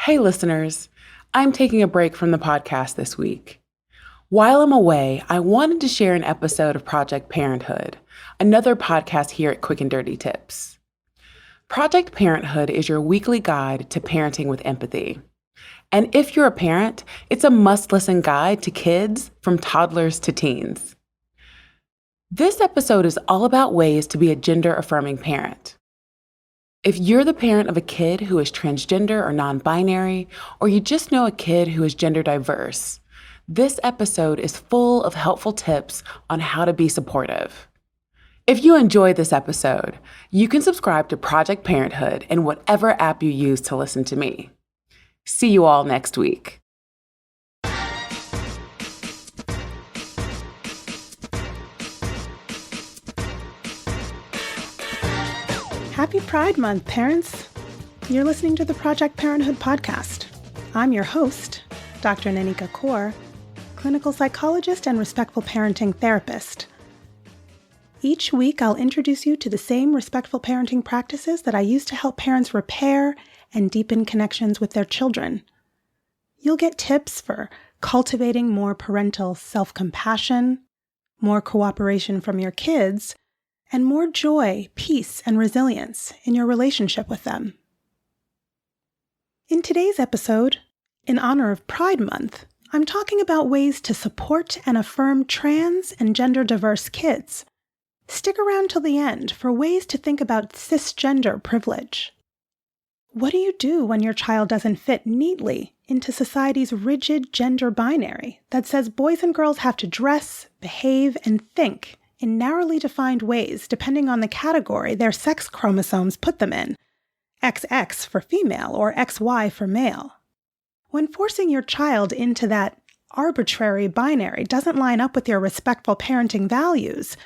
Hey, listeners. I'm taking a break from the podcast this week. While I'm away, I wanted to share an episode of Project Parenthood, another podcast here at Quick and Dirty Tips. Project Parenthood is your weekly guide to parenting with empathy. And if you're a parent, it's a must-listen guide to kids from toddlers to teens. This episode is all about ways to be a gender-affirming parent. If you're the parent of a kid who is transgender or non-binary, or you just know a kid who is gender diverse, this episode is full of helpful tips on how to be supportive. If you enjoy this episode, you can subscribe to Project Parenthood in whatever app you use to listen to me. See you all next week. Happy Pride Month, parents! You're listening to the Project Parenthood podcast. I'm your host, Dr. Nanika Kaur, clinical psychologist and respectful parenting therapist. Each week, I'll introduce you to the same respectful parenting practices that I use to help parents repair and deepen connections with their children. You'll get tips for cultivating more parental self-compassion, more cooperation from your kids, and more joy, peace, and resilience in your relationship with them. In today's episode, in honor of Pride Month, I'm talking about ways to support and affirm trans and gender-diverse kids. Stick around till the end for ways to think about cisgender privilege. What do you do when your child doesn't fit neatly into society's rigid gender binary that says boys and girls have to dress, behave, and think in narrowly defined ways depending on the category their sex chromosomes put them in, XX for female or XY for male? When forcing your child into that arbitrary binary doesn't line up with your respectful parenting values,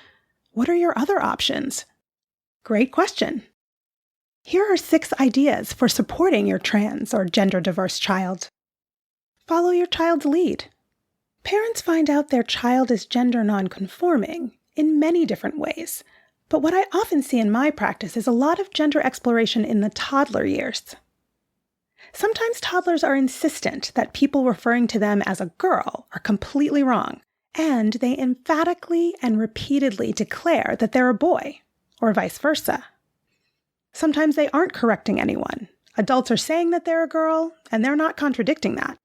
what are your other options? Great question. Here are 6 ideas for supporting your trans or gender-diverse child. Follow your child's lead. Parents find out their child is gender non-conforming in many different ways, but what I often see in my practice is a lot of gender exploration in the toddler years. Sometimes toddlers are insistent that people referring to them as a girl are completely wrong, and they emphatically and repeatedly declare that they're a boy, or vice versa. Sometimes they aren't correcting anyone. Adults are saying that they're a girl, and they're not contradicting that.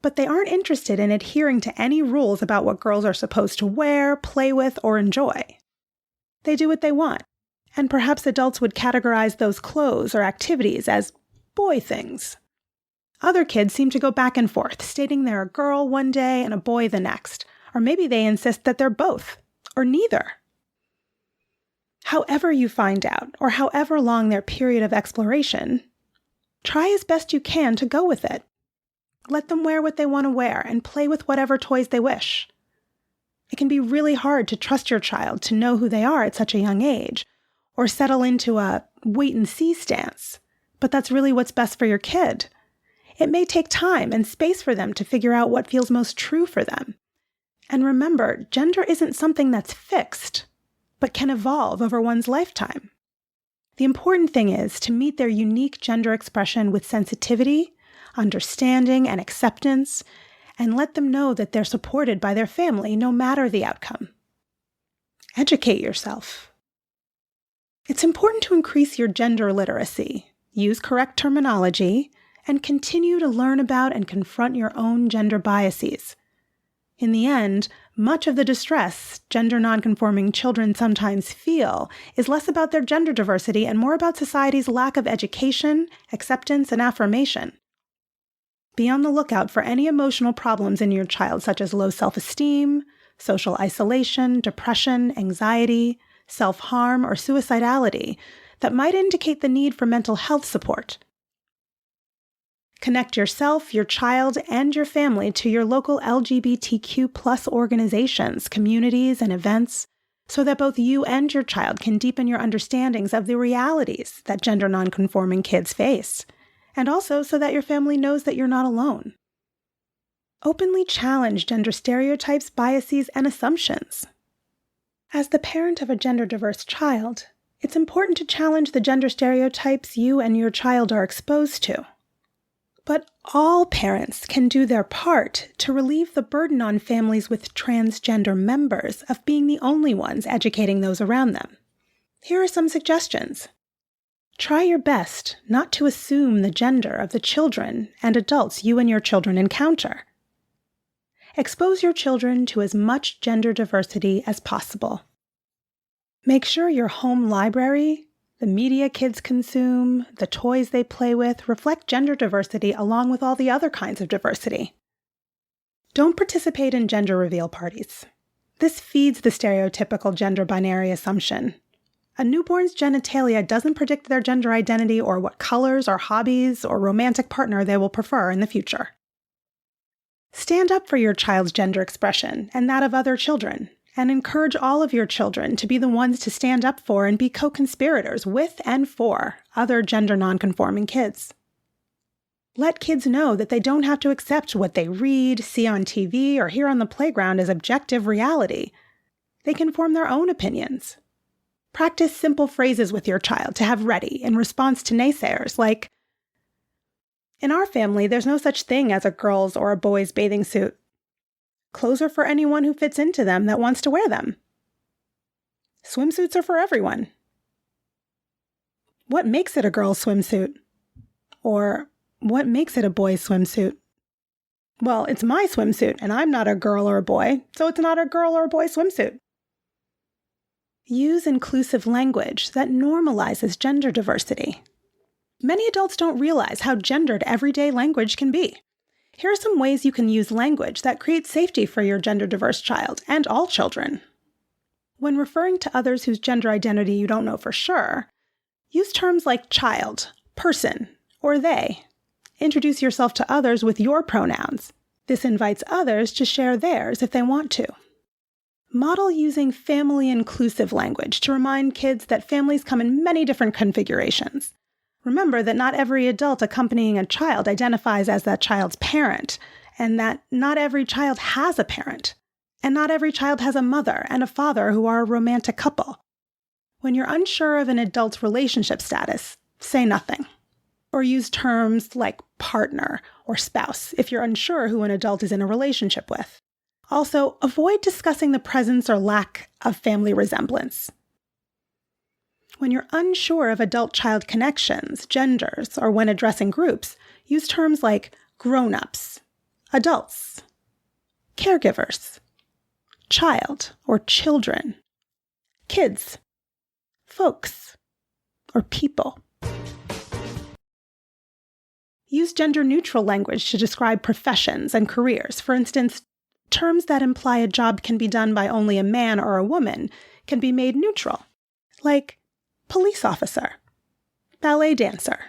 But they aren't interested in adhering to any rules about what girls are supposed to wear, play with, or enjoy. They do what they want, and perhaps adults would categorize those clothes or activities as boy things. Other kids seem to go back and forth, stating they're a girl one day and a boy the next, or maybe they insist that they're both, or neither. However you find out, or however long their period of exploration, try as best you can to go with it. Let them wear what they want to wear and play with whatever toys they wish. It can be really hard to trust your child to know who they are at such a young age, or settle into a wait-and-see stance, but that's really what's best for your kid. It may take time and space for them to figure out what feels most true for them. And remember, gender isn't something that's fixed, but can evolve over one's lifetime. The important thing is to meet their unique gender expression with sensitivity, understanding, and acceptance, and let them know that they're supported by their family no matter the outcome. Educate yourself. It's important to increase your gender literacy, use correct terminology, and continue to learn about and confront your own gender biases. In the end, much of the distress gender nonconforming children sometimes feel is less about their gender diversity and more about society's lack of education, acceptance, and affirmation. Be on the lookout for any emotional problems in your child, such as low self-esteem, social isolation, depression, anxiety, self-harm, or suicidality that might indicate the need for mental health support. Connect yourself, your child, and your family to your local LGBTQ+ organizations, communities, and events so that both you and your child can deepen your understandings of the realities that gender nonconforming kids face, and also so that your family knows that you're not alone. Openly challenge gender stereotypes, biases, and assumptions. As the parent of a gender-diverse child, it's important to challenge the gender stereotypes you and your child are exposed to. But all parents can do their part to relieve the burden on families with transgender members of being the only ones educating those around them. Here are some suggestions. Try your best not to assume the gender of the children and adults you and your children encounter. Expose your children to as much gender diversity as possible. Make sure your home library, the media kids consume, the toys they play with reflect gender diversity along with all the other kinds of diversity. Don't participate in gender reveal parties. This feeds the stereotypical gender binary assumption. A newborn's genitalia doesn't predict their gender identity or what colors or hobbies or romantic partner they will prefer in the future. Stand up for your child's gender expression and that of other children, and encourage all of your children to be the ones to stand up for and be co-conspirators with and for other gender nonconforming kids. Let kids know that they don't have to accept what they read, see on TV, or hear on the playground as objective reality. They can form their own opinions. Practice simple phrases with your child to have ready in response to naysayers like, "In our family, there's no such thing as a girl's or a boy's bathing suit. Clothes are for anyone who fits into them that wants to wear them. Swimsuits are for everyone. What makes it a girl's swimsuit?" Or, "What makes it a boy's swimsuit?" "Well, it's my swimsuit, and I'm not a girl or a boy, so it's not a girl or a boy swimsuit." Use inclusive language that normalizes gender diversity. Many adults don't realize how gendered everyday language can be. Here are some ways you can use language that creates safety for your gender-diverse child and all children. When referring to others whose gender identity you don't know for sure, use terms like child, person, or they. Introduce yourself to others with your pronouns. This invites others to share theirs if they want to. Model using family-inclusive language to remind kids that families come in many different configurations. Remember that not every adult accompanying a child identifies as that child's parent, and that not every child has a parent, and not every child has a mother and a father who are a romantic couple. When you're unsure of an adult's relationship status, say nothing. Or use terms like partner or spouse if you're unsure who an adult is in a relationship with. Also, avoid discussing the presence or lack of family resemblance. When you're unsure of adult-child connections, genders, or when addressing groups, use terms like grown-ups, adults, caregivers, child or children, kids, folks, or people. Use gender-neutral language to describe professions and careers. For instance, terms that imply a job can be done by only a man or a woman can be made neutral, like police officer, ballet dancer,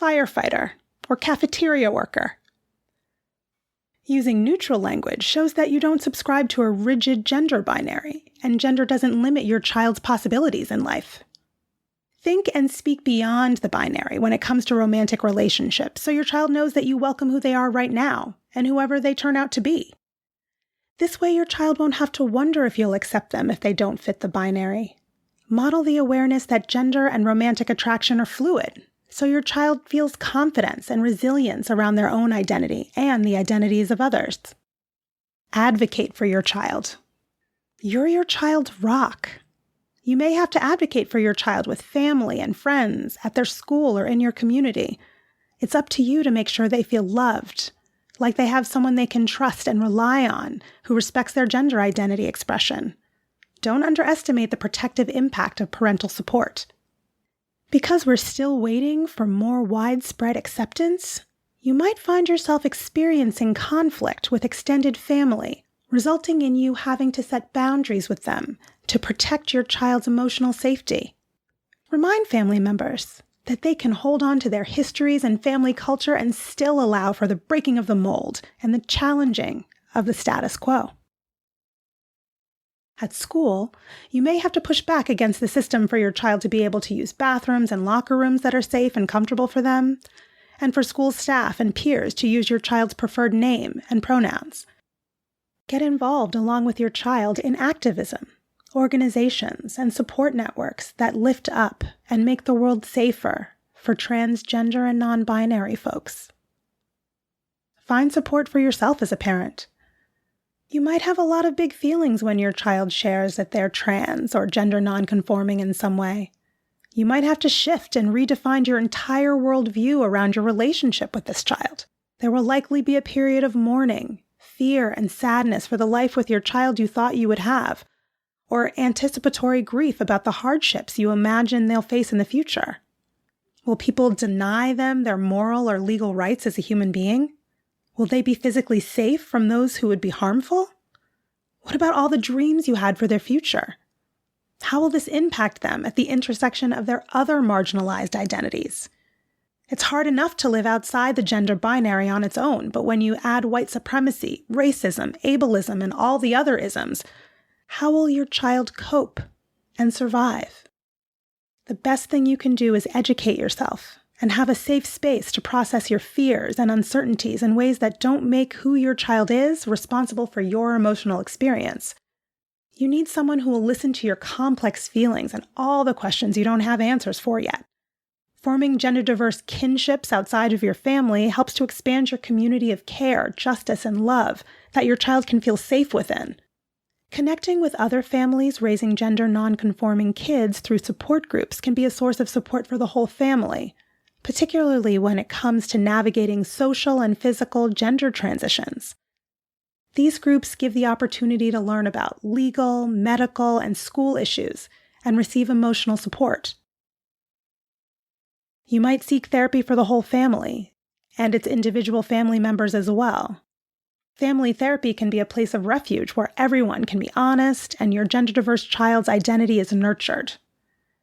firefighter, or cafeteria worker. Using neutral language shows that you don't subscribe to a rigid gender binary, and gender doesn't limit your child's possibilities in life. Think and speak beyond the binary when it comes to romantic relationships, so your child knows that you welcome who they are right now, and whoever they turn out to be. This way your child won't have to wonder if you'll accept them if they don't fit the binary. Model the awareness that gender and romantic attraction are fluid, so your child feels confidence and resilience around their own identity and the identities of others. Advocate for your child. You're your child's rock. You may have to advocate for your child with family and friends, at their school or in your community. It's up to you to make sure they feel loved, like they have someone they can trust and rely on who respects their gender identity expression. Don't underestimate the protective impact of parental support. Because we're still waiting for more widespread acceptance, you might find yourself experiencing conflict with extended family, resulting in you having to set boundaries with them to protect your child's emotional safety. Remind family members that they can hold on to their histories and family culture and still allow for the breaking of the mold and the challenging of the status quo. At school, you may have to push back against the system for your child to be able to use bathrooms and locker rooms that are safe and comfortable for them, and for school staff and peers to use your child's preferred name and pronouns. Get involved along with your child in activism, organizations, and support networks that lift up and make the world safer for transgender and non-binary folks. Find support for yourself as a parent. You might have a lot of big feelings when your child shares that they're trans or gender nonconforming in some way. You might have to shift and redefine your entire worldview around your relationship with this child. There will likely be a period of mourning, fear, and sadness for the life with your child you thought you would have, or anticipatory grief about the hardships you imagine they'll face in the future. Will people deny them their moral or legal rights as a human being? Will they be physically safe from those who would be harmful? What about all the dreams you had for their future? How will this impact them at the intersection of their other marginalized identities? It's hard enough to live outside the gender binary on its own, but when you add white supremacy, racism, ableism, and all the other isms, how will your child cope and survive? The best thing you can do is educate yourself and have a safe space to process your fears and uncertainties in ways that don't make who your child is responsible for your emotional experience. You need someone who will listen to your complex feelings and all the questions you don't have answers for yet. Forming gender-diverse kinships outside of your family helps to expand your community of care, justice, and love that your child can feel safe within. Connecting with other families raising gender nonconforming kids through support groups can be a source of support for the whole family, particularly when it comes to navigating social and physical gender transitions. These groups give the opportunity to learn about legal, medical, and school issues and receive emotional support. You might seek therapy for the whole family, and its individual family members as well. Family therapy can be a place of refuge where everyone can be honest and your gender-diverse child's identity is nurtured.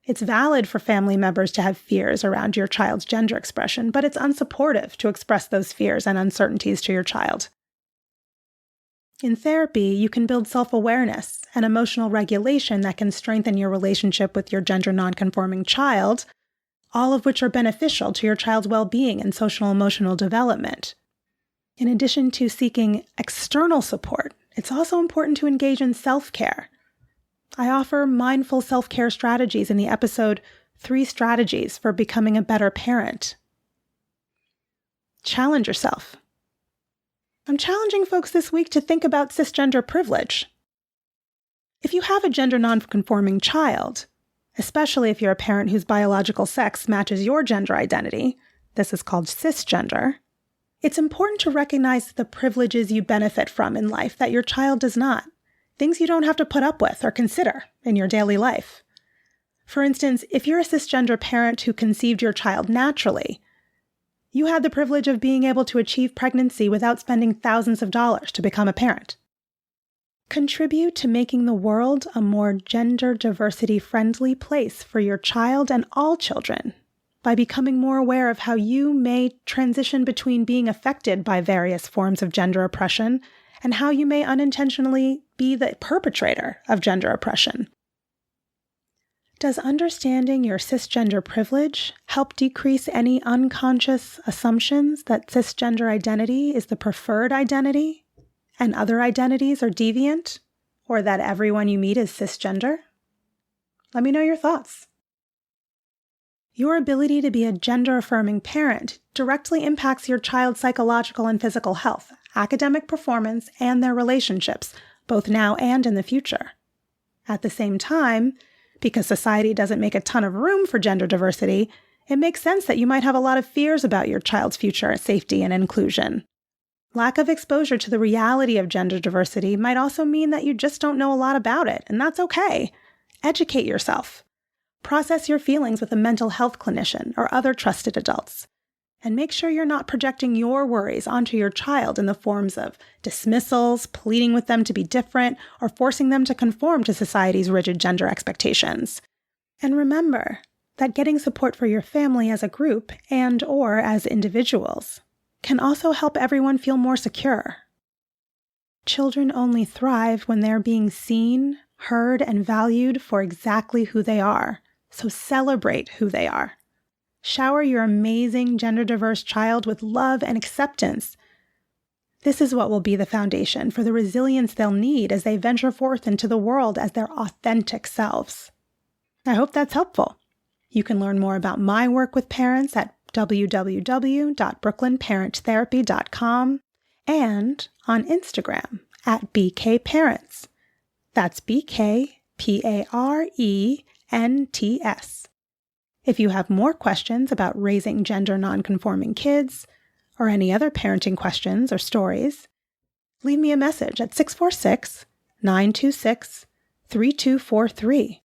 It's valid for family members to have fears around your child's gender expression, but it's unsupportive to express those fears and uncertainties to your child. In therapy, you can build self-awareness and emotional regulation that can strengthen your relationship with your gender nonconforming child, all of which are beneficial to your child's well-being and social-emotional development. In addition to seeking external support, it's also important to engage in self-care. I offer mindful self-care strategies in the episode 3 Strategies for Becoming a Better Parent. Challenge yourself. I'm challenging folks this week to think about cisgender privilege. If you have a gender nonconforming child, especially if you're a parent whose biological sex matches your gender identity, this is called cisgender, it's important to recognize the privileges you benefit from in life that your child does not, things you don't have to put up with or consider in your daily life. For instance, if you're a cisgender parent who conceived your child naturally, you had the privilege of being able to achieve pregnancy without spending thousands of dollars to become a parent. Contribute to making the world a more gender diversity-friendly place for your child and all children by becoming more aware of how you may transition between being affected by various forms of gender oppression and how you may unintentionally be the perpetrator of gender oppression. Does understanding your cisgender privilege help decrease any unconscious assumptions that cisgender identity is the preferred identity and other identities are deviant, or that everyone you meet is cisgender? Let me know your thoughts. Your ability to be a gender-affirming parent directly impacts your child's psychological and physical health, academic performance, and their relationships, both now and in the future. At the same time, because society doesn't make a ton of room for gender diversity, it makes sense that you might have a lot of fears about your child's future safety and inclusion. Lack of exposure to the reality of gender diversity might also mean that you just don't know a lot about it, and that's okay. Educate yourself. Process your feelings with a mental health clinician or other trusted adults. And make sure you're not projecting your worries onto your child in the forms of dismissals, pleading with them to be different, or forcing them to conform to society's rigid gender expectations. And remember that getting support for your family as a group and/or as individuals can also help everyone feel more secure. Children only thrive when they're being seen, heard, and valued for exactly who they are. So celebrate who they are. Shower your amazing gender-diverse child with love and acceptance. This is what will be the foundation for the resilience they'll need as they venture forth into the world as their authentic selves. I hope that's helpful. You can learn more about my work with parents at www.brooklynparenttherapy.com. and on Instagram at BKParents. That's BKPARENTS. If you have more questions about raising gender nonconforming kids, or any other parenting questions or stories, leave me a message at 646-926-3243.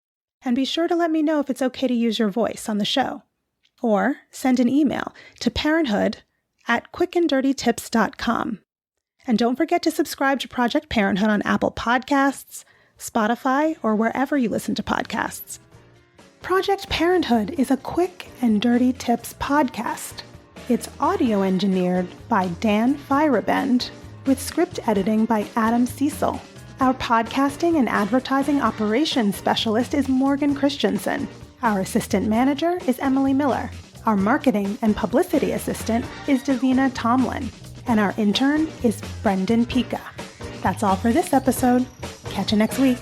And be sure to let me know if it's okay to use your voice on the show. Or send an email to parenthood@quickanddirtytips.com. And don't forget to subscribe to Project Parenthood on Apple Podcasts, Spotify, or wherever you listen to podcasts. Project Parenthood is a Quick and Dirty Tips podcast. It's audio engineered by Dan Feierabend, with script editing by Adam Cecil. Our podcasting and advertising operations specialist is Morgan Christensen. Our assistant manager is Emily Miller. Our marketing and publicity assistant is Davina Tomlin. And our intern is Brendan Pika. That's all for this episode. Catch you next week.